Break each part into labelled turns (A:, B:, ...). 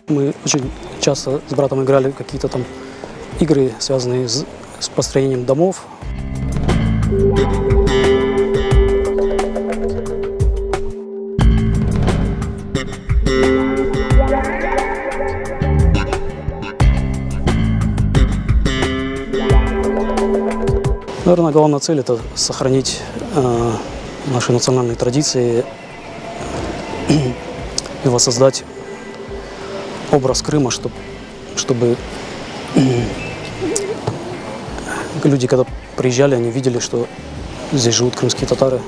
A: Мы очень часто с братом играли в какие-то там игры, связанные с построением домов. Наверное, главная цель – это сохранить наши национальные традиции и воссоздать образ Крыма, чтобы люди, когда приезжали, они видели, что здесь живут крымские татары.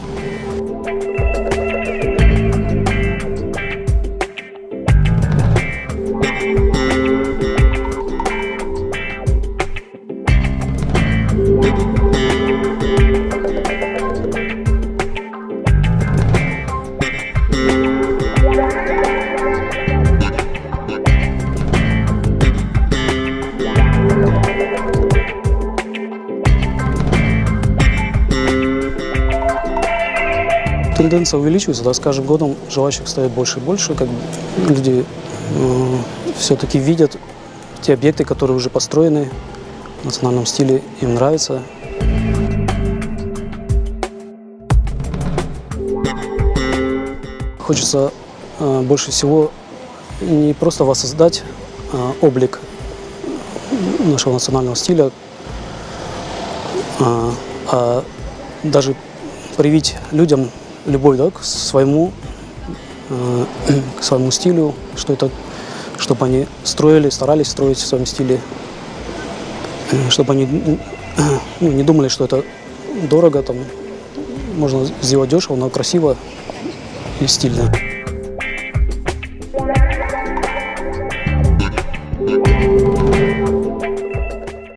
A: Тенденция увеличивается, да, с каждым годом желающих ставить больше и больше. Как бы люди все-таки видят те объекты, которые уже построены в национальном стиле, им нравится. Хочется больше всего не просто воссоздать облик нашего национального стиля, а даже привить людям любовь, да, к своему стилю, чтобы они старались строить в своем стиле, чтобы они не думали, что это дорого, там можно сделать дешево, но красиво и стильно.